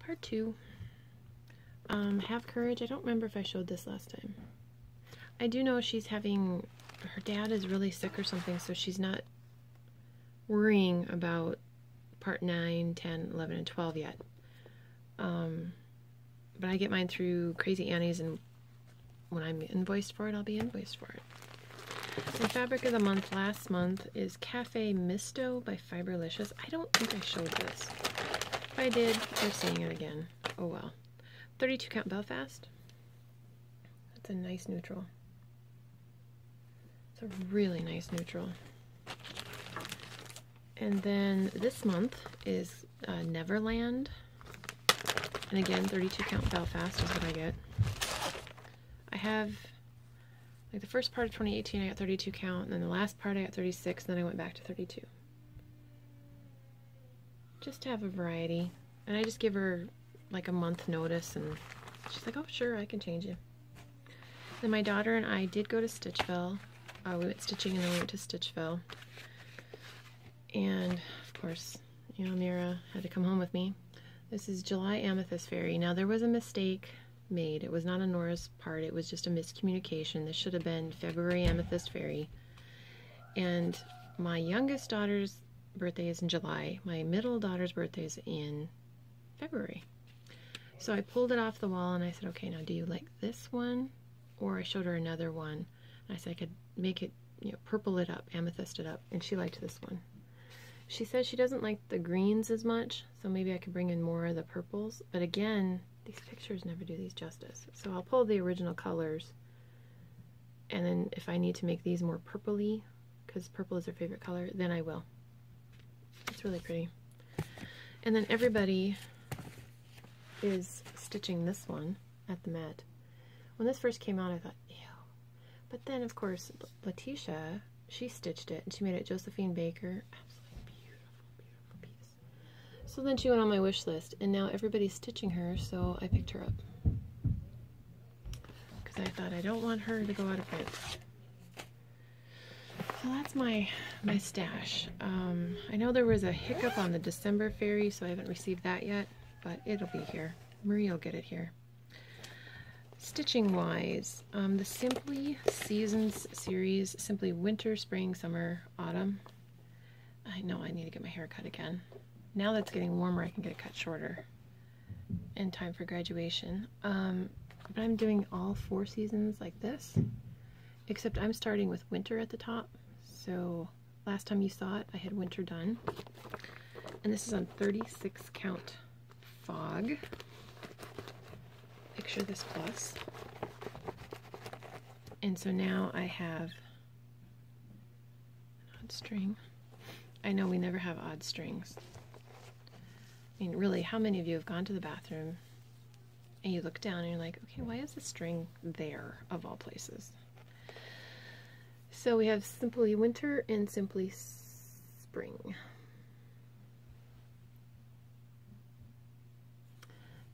Part 2. Have Courage. I don't remember if I showed this last time. I do know she's having, her dad is really sick or something, so she's not worrying about part 9, 10, 11, and 12 yet. But I get mine through Crazy Annie's, and when I'm invoiced for it, I'll be invoiced for it. And fabric of the month last month is Cafe Misto by Fiberlicious. I don't think I showed this. If I did, we're seeing it again. Oh well. 32 count Belfast. That's a nice neutral. It's a really nice neutral. And then this month is Neverland. And again, 32 count Belfast is what I get. I have, like the first part of 2018 I got 32 count, and then the last part I got 36, and then I went back to 32. Just to have a variety. And I just give her like a month notice, and she's like, oh sure, I can change it. Then my daughter and I did go to Stitchville. We went stitching and then we went to Stitchville. And of course, you know, Mira had to come home with me. This is July Amethyst Fairy. Now there was a mistake made. It was not a Nora's part. It was just a miscommunication. This should have been February Amethyst Fairy. And my youngest daughter's birthday is in July. My middle daughter's birthday is in February. So I pulled it off the wall and I said, okay, now do you like this one? Or I showed her another one. And I said I could make it, you know, purple it up, amethyst it up. And she liked this one. She says she doesn't like the greens as much, so maybe I could bring in more of the purples. But again, these pictures never do these justice. So I'll pull the original colors, and then if I need to make these more purpley, because purple is her favorite color, then I will. It's really pretty. And then everybody is stitching this one at the Met. When this first came out, I thought, ew. But then, of course, Letitia, she stitched it, and she made it Josephine Baker. So then she went on my wish list, and now everybody's stitching her, so I picked her up. Because I thought I don't want her to go out of print. So that's my stash. I know there was a hiccup on the December fairy, so I haven't received that yet, but it'll be here. Marie will get it here. Stitching wise, the Simply Seasons series, Simply Winter, Spring, Summer, Autumn. I know I need to get my hair cut again. Now that it's getting warmer, I can get it cut shorter in time for graduation. But I'm doing all 4 seasons like this, except I'm starting with winter at the top. So last time you saw it, I had winter done. And this is on 36 count Fog. Picture this plus. And so now I have an odd string. I know we never have odd strings. I mean, really, how many of you have gone to the bathroom and you look down and you're like, okay, why is the string there, of all places? So we have Simply Winter and Simply Spring.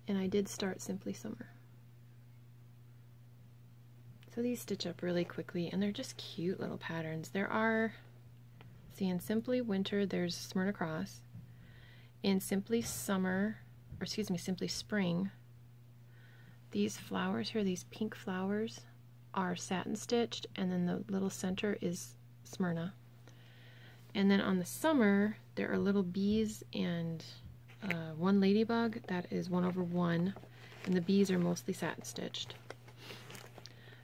And I did start Simply Summer. So these stitch up really quickly, and they're just cute little patterns. There are, see, in Simply Winter, there's Smyrna Cross. In Simply Summer, or excuse me, Simply Spring, these flowers here, these pink flowers, are satin stitched, and then the little center is Smyrna. And then on the summer, there are little bees and one ladybug that is 1/1, and the bees are mostly satin stitched.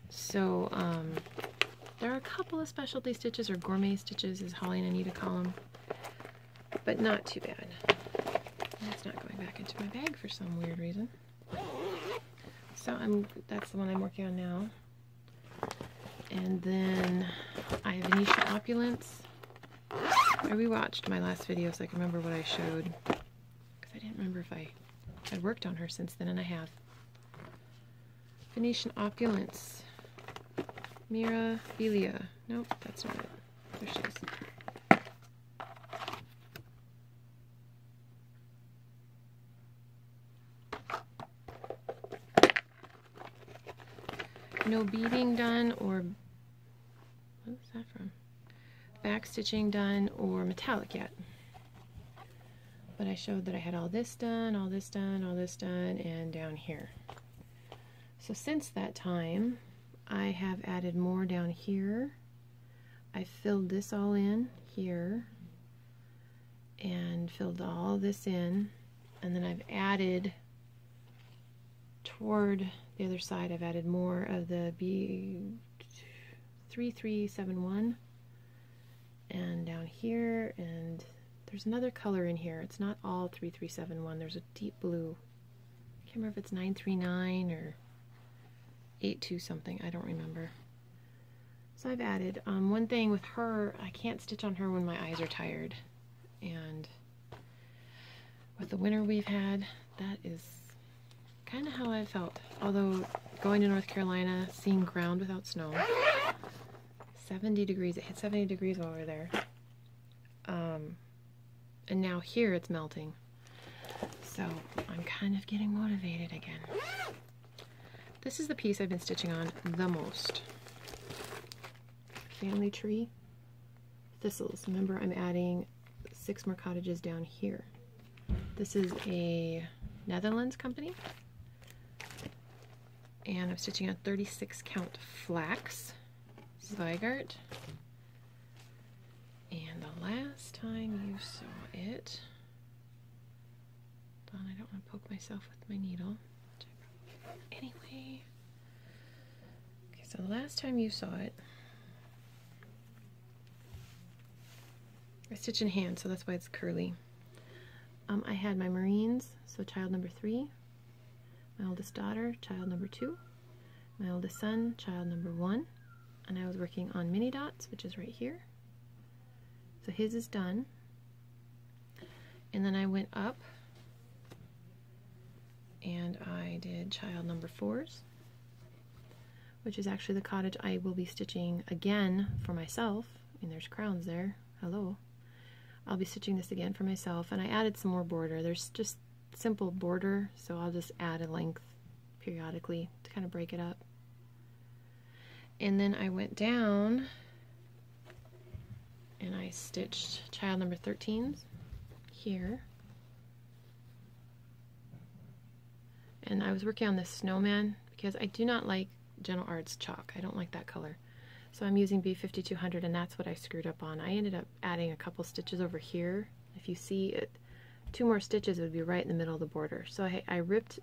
So there are a couple of specialty stitches, or gourmet stitches as Holly and Anita call them, but not too bad. It's not going back into my bag for some weird reason. So that's the one I'm working on now. And then I have Venetian Opulence. I rewatched my last video so I can remember what I showed, because I didn't remember if I had worked on her since then, and I have. Venetian Opulence. Mirabilia. Nope, that's not it. There she is. No beading done, or what is that from? Back stitching done, or metallic yet. but I showed that I had all this done, all this done, all this done, and down here. So since that time, I have added more down here. I filled this all in here and filled all this in, and then I've added toward the other side, I've added more of the B3371 and down here, and there's another color in here. It's not all 3371. There's a deep blue. I can't remember if it's 939 or 82 something. I don't remember. So I've added. One thing with her, I can't stitch on her when my eyes are tired. And with the winter we've had, that is kind of how I felt. Although going to North Carolina, seeing ground without snow, 70 degrees. It hit 70 degrees while we were there. And now here it's melting. So I'm kind of getting motivated again. This is the piece I've been stitching on the most. Family tree thistles. Remember, I'm adding 6 more cottages down here. This is a Netherlands company. And I'm stitching on 36 count flax Zweigart. And the last time you saw it, hold on, I don't want to poke myself with my needle. Anyway, okay, so the last time you saw it, I stitch in hand, so that's why it's curly. I had my Marines, so child number 3, my oldest daughter, child number 2, my oldest son, child number 1, and I was working on mini dots, which is right here. So his is done. And then I went up and I did child number 4's, which is actually the cottage I will be stitching again for myself. I mean, there's crowns there. Hello. I'll be stitching this again for myself, and I added some more border. There's just simple border, so I'll just add a length periodically to kind of break it up. And then I went down and I stitched child number 13's here. And I was working on this snowman because I do not like Gentle Arts chalk. I don't like that color. So I'm using B5200, and that's what I screwed up on. I ended up adding a couple stitches over here. If you see it, 2 more stitches would be right in the middle of the border. So I ripped,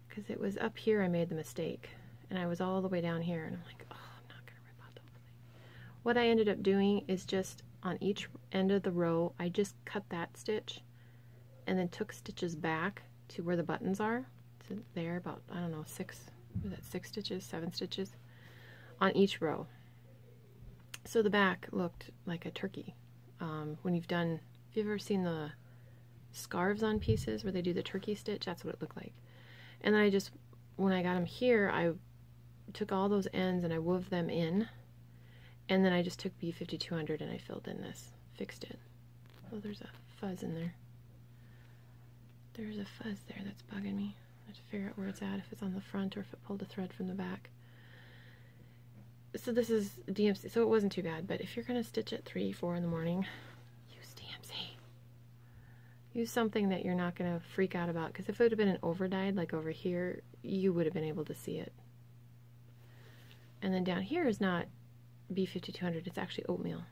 because it was up here I made the mistake. And I was all the way down here, and I'm like, oh, I'm not going to rip out the whole thing. What I ended up doing is just on each end of the row, I just cut that stitch and then took stitches back to where the buttons are. So there, about, I don't know, 6 stitches, 7 stitches on each row. So the back looked like a turkey. When you've ever seen the scarves on pieces where they do the turkey stitch, that's what it looked like. And then I just, when I got them here, I took all those ends and I wove them in, and then I just took B5200 and I filled in this, fixed it. Oh, there's a fuzz in there. There's a fuzz there that's bugging me. I have to figure out where it's at, if it's on the front or if it pulled a thread from the back. So this is DMC, so it wasn't too bad, but if you're going to stitch at 3, 4 in the morning, use DMC. Use something that you're not going to freak out about, because if it would have been an overdyed, like over here, you would have been able to see it. And then down here is not B5200, it's actually oatmeal.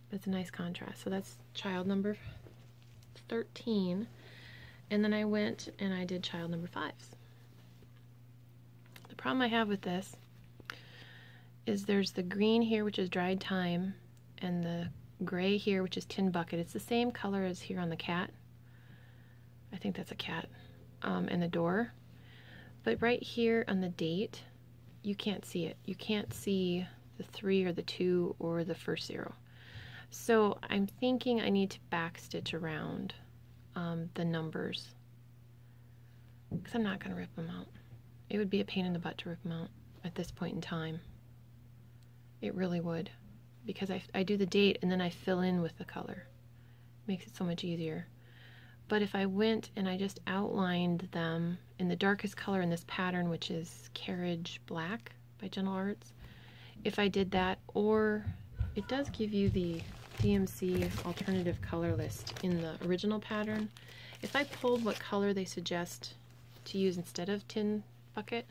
But it's a nice contrast. So that's child number 13. And then I went and I did child number 5's. The problem I have with this is there's the green here, which is dried thyme, and the gray here, which is tin bucket. It's the same color as here on the cat. I think that's a cat. And the door. But right here on the date, you can't see it. You can't see the 3 or the 2 or the first 0. So I'm thinking I need to back stitch around the numbers, because I'm not going to rip them out. It would be a pain in the butt to rip them out at this point in time. It really would, because I do the date and then I fill in with the color. Makes it so much easier. But if I went and I just outlined them in the darkest color in this pattern, which is Carriage Black by Gentle Arts, if I did that, or it does give you the DMC alternative color list in the original pattern. If I pulled what color they suggest to use instead of tin bucket,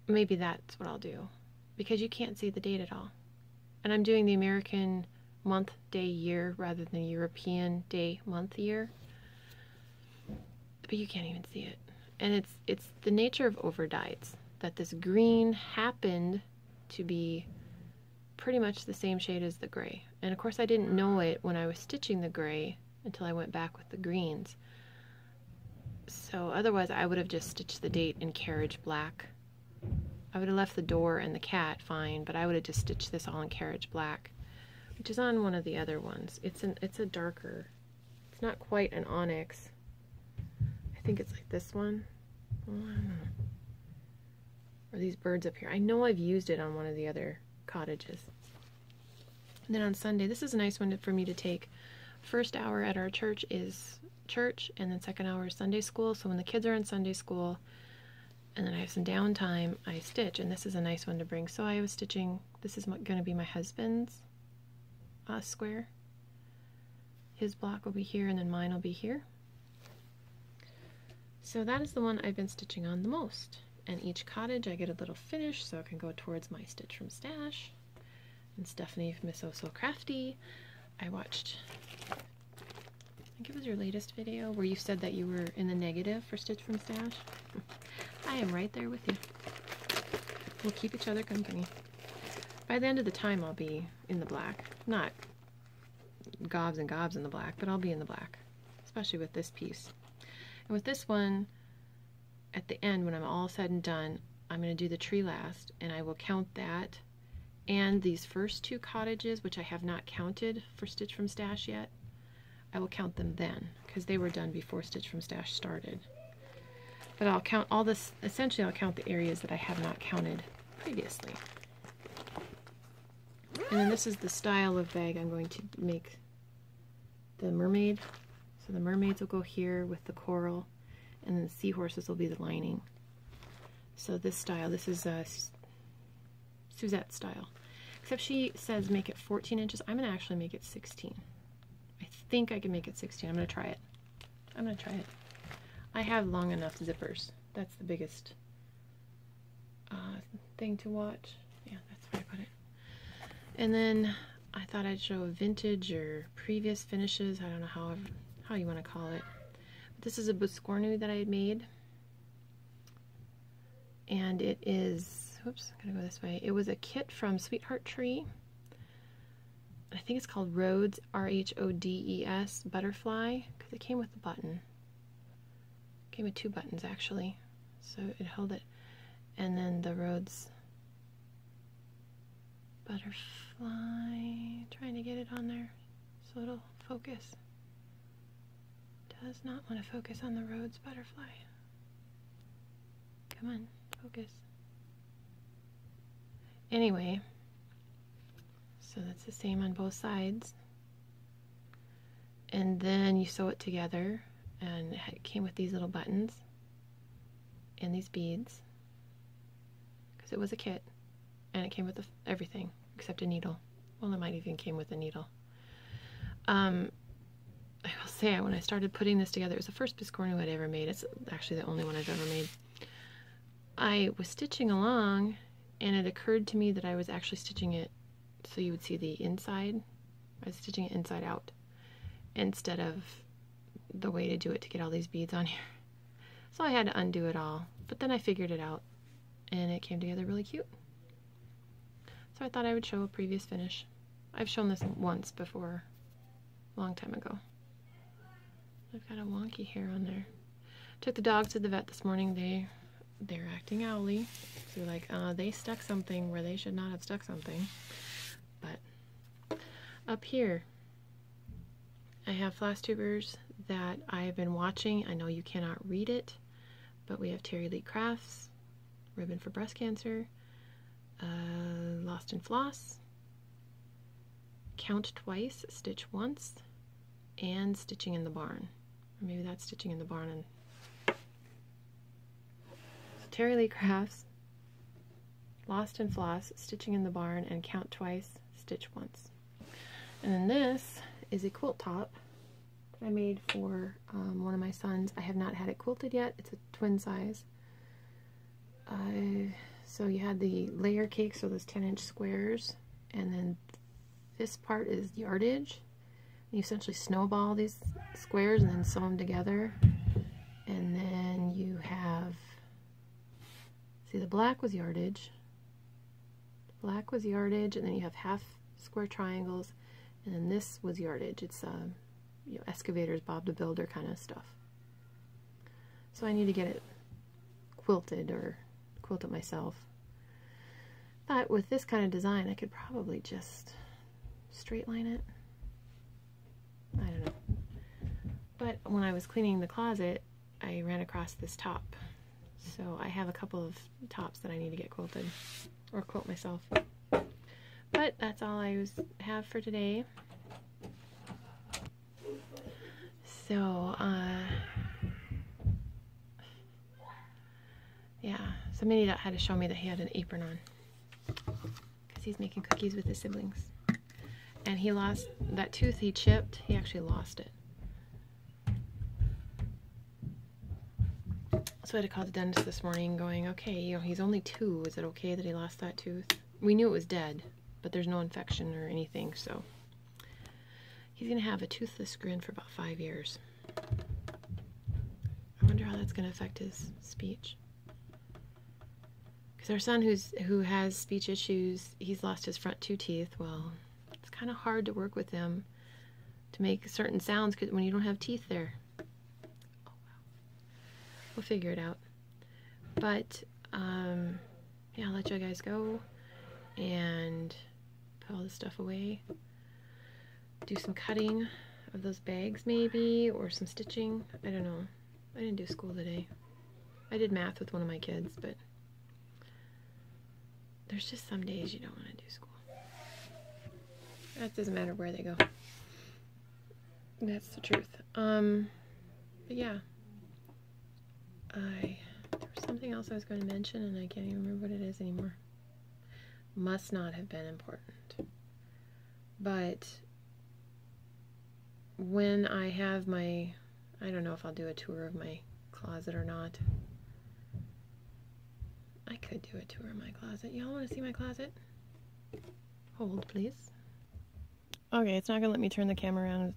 maybe that's what I'll do, because you can't see the date at all. And I'm doing the American month, day, year rather than the European day, month, year. But you can't even see it. And it's the nature of overdyes, that this green happened to be pretty much the same shade as the gray. And of course I didn't know it when I was stitching the gray until I went back with the greens. So otherwise I would have just stitched the date in carriage black. I would have left the door and the cat fine, but I would have just stitched this all in carriage black, which is on one of the other ones. It's a darker, it's not quite an onyx. I think it's like this one. Oh, I don't know. Or these birds up here. I know I've used it on one of the other cottages. And then on Sunday, this is a nice one for me to take. First hour at our church is church, and then second hour is Sunday school. So when the kids are in Sunday school, and then I have some downtime, I stitch, and this is a nice one to bring. So I was stitching, this is going to be my husband's square. His block will be here, and then mine will be here. So that is the one I've been stitching on the most. And each cottage I get a little finish so it can go towards my Stitch from Stash. And Stephanie from Miss Oh So Crafty, I watched, I think it was your latest video where you said that you were in the negative for Stitch from Stash. I am right there with you. We'll keep each other company. By the end of the time I'll be in the black. Not gobs and gobs in the black, but I'll be in the black. Especially with this piece. And with this one, at the end, when I'm all said and done, I'm going to do the tree last, and I will count that and these first two cottages, which I have not counted for Stitch from Stash yet. I will count them then, because they were done before Stitch from Stash started. But I'll count all this, essentially I'll count the areas that I have not counted previously. And then this is the style of bag I'm going to make the mermaid. So the mermaids will go here with the coral, and then the seahorses will be the lining. So this style, this is Suzette style. Except she says make it 14 inches. I'm going to actually make it 16. I think I can make it 16. I'm going to try it. I'm going to try it. I have long enough zippers. That's the biggest thing to watch. Yeah, that's where I put it. And then I thought I'd show a vintage or previous finishes. I don't know how you want to call it. But this is a Buscornu that I had made. And it is, whoops, I'm going to go this way. It was a kit from Sweetheart Tree. I think it's called Rhodes, R-H-O-D-E-S, Butterfly, because it came with the button. It came with two buttons, actually. So it held it. And then the Rhodes Butterfly, trying to get it on there so it'll focus. Does not want to focus on the Rhodes Butterfly. Come on, focus. Anyway, so that's the same on both sides. And then you sew it together, and it came with these little buttons and these beads, because it was a kit, and it came with everything except a needle. Well, it might even came with a needle. I will say, when I started putting this together, it was the first Buscornu I'd ever made. It's actually the only one I've ever made. I was stitching along, and it occurred to me that I was actually stitching it so you would see the inside. I was stitching it inside out instead of the way to do it to get all these beads on here. So I had to undo it all, but then I figured it out, and it came together really cute. So I thought I would show a previous finish. I've shown this once before, a long time ago. I've got a wonky hair on there. Took the dogs to the vet this morning. They're acting owly. So like, they stuck something where they should not have stuck something. But up here, I have floss tubers that I have been watching. I know you cannot read it, but we have Terry Lee Crafts, Ribbon for Breast Cancer, Lost in Floss, Count Twice, Stitch Once, and Stitching in the Barn. Or maybe that's Stitching in the Barn. And so Terry Lee Crafts, Lost in Floss, Stitching in the Barn, and Count Twice, Stitch Once. And then this is a quilt top that I made for one of my sons. I have not had it quilted yet. It's a twin size. So you had the layer cake, so those 10-inch squares, and then this part is yardage. You essentially snowball these squares and then sew them together. And then you have, see, the black was yardage. The black was yardage, and then you have half square triangles, and then this was yardage. It's you know, excavators, Bob the Builder kind of stuff. So I need to get it quilted or quilt it myself. But with this kind of design, I could probably just straight line it. I don't know. But when I was cleaning the closet, I ran across this top. So I have a couple of tops that I need to get quilted or quilt myself. But that's all I have for today. So, yeah, so Minnie had to show me that he had an apron on because he's making cookies with his siblings. And he lost that tooth he chipped. He actually lost it. So I had to call the dentist this morning going, okay, you know, he's only 2. Is it okay that he lost that tooth? We knew it was dead, but there's no infection or anything, so he's going to have a toothless grin for about 5 years. I wonder how that's going to affect his speech. Because our son who has speech issues, he's lost his front 2 teeth. Well, it's kind of hard to work with him to make certain sounds when you don't have teeth there. Oh, wow. We'll figure it out. But, yeah, I'll let you guys go and put all this stuff away. Do some cutting of those bags maybe, or some stitching. I don't know. I didn't do school today. I did math with one of my kids, but there's just some days you don't want to do school. That doesn't matter where they go. That's the truth. But yeah. There was something else I was going to mention and I can't even remember what it is anymore. Must not have been important. But when I have my, I don't know if I'll do a tour of my closet or not. I could do a tour of my closet. Y'all want to see my closet? Hold, please. Okay, it's not going to let me turn the camera around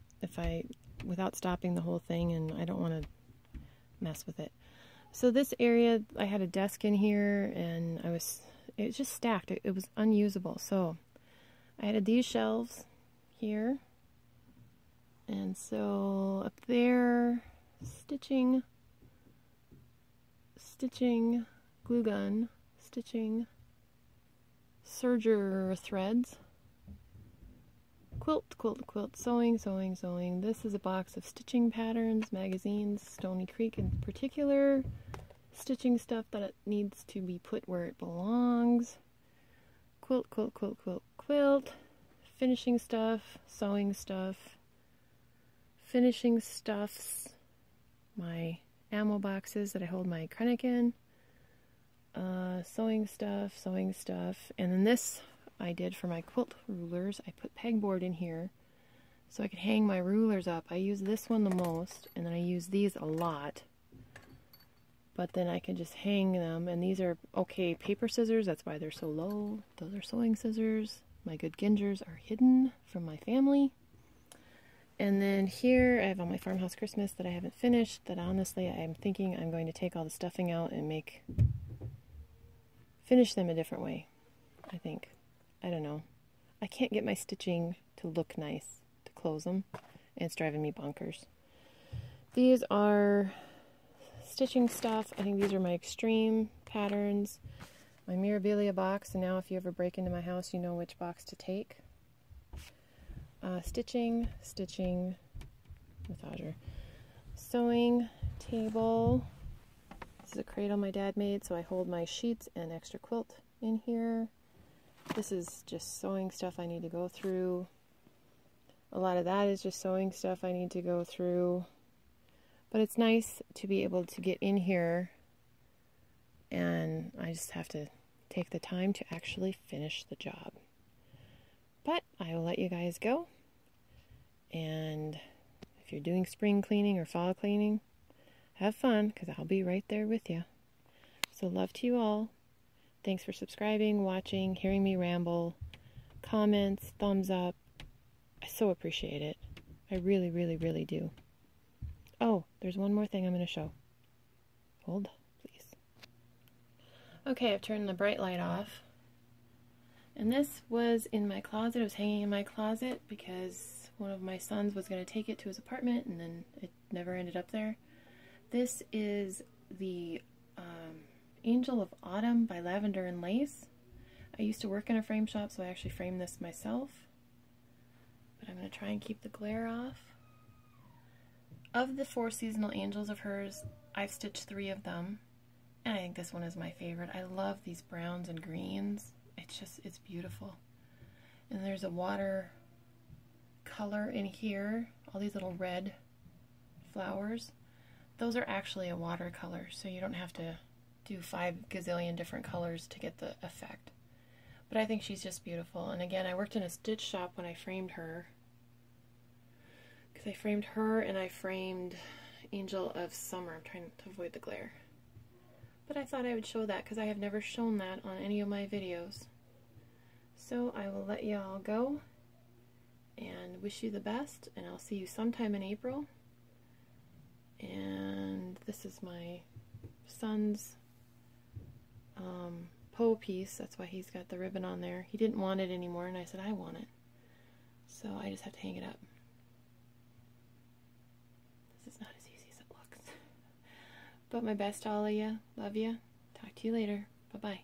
without stopping the whole thing, and I don't want to mess with it. So this area, I had a desk in here, and it was just stacked. It was unusable. So I added these shelves here. And so up there, stitching, glue gun, stitching, serger threads, quilt, sewing. This is a box of stitching patterns, magazines, Stony Creek in particular, stitching stuff that it needs to be put where it belongs, quilt, finishing stuff, sewing stuff, finishing stuffs, my ammo boxes that I hold my Krennic in, sewing stuff, and then this I did for my quilt rulers. I put pegboard in here so I could hang my rulers up. I use this one the most, and then I use these a lot, but then I can just hang them, and these are okay paper scissors, that's why they're so low. Those are sewing scissors. My good gingers are hidden from my family. And then here I have all my Farmhouse Christmas that I haven't finished, that honestly I'm thinking I'm going to take all the stuffing out and finish them a different way, I think. I don't know. I can't get my stitching to look nice to close them, and it's driving me bonkers. These are stitching stuff. I think these are my extreme patterns. My Mirabilia box, and now if you ever break into my house, you know which box to take. Stitching, massager, sewing table. This is a cradle my dad made, so I hold my sheets and extra quilt in here. This is just sewing stuff I need to go through. A lot of that is just sewing stuff I need to go through. But it's nice to be able to get in here, and I just have to take the time to actually finish the job. But I will let you guys go. If you're doing spring cleaning or fall cleaning, have fun, because I'll be right there with you. So love to you all. Thanks for subscribing, watching, hearing me ramble, comments, thumbs up. I so appreciate it. I really, really, really do. Oh, there's one more thing I'm going to show. Hold, please. Okay, I've turned the bright light off. And this was in my closet. It was hanging in my closet because one of my sons was going to take it to his apartment, and then it never ended up there. This is the Angel of Autumn by Lavender and Lace. I used to work in a frame shop, so I actually framed this myself. But I'm going to try and keep the glare off. Of the 4 seasonal angels of hers, I've stitched 3 of them. And I think this one is my favorite. I love these browns and greens. It's beautiful. And there's a water color in here. All these little red flowers. Those are actually a watercolor, so you don't have to do 5 gazillion different colors to get the effect. But I think she's just beautiful. And again, I worked in a stitch shop when I framed her. Because I framed her and I framed Angel of Summer. I'm trying to avoid the glare. But I thought I would show that because I have never shown that on any of my videos. So I will let you all go and wish you the best, and I'll see you sometime in April. And this is my son's Poe piece. That's why he's got the ribbon on there. He didn't want it anymore, and I said I want it. So I just have to hang it up. This is not as easy as it looks. But my best to all of you. Love you. Talk to you later. Bye-bye.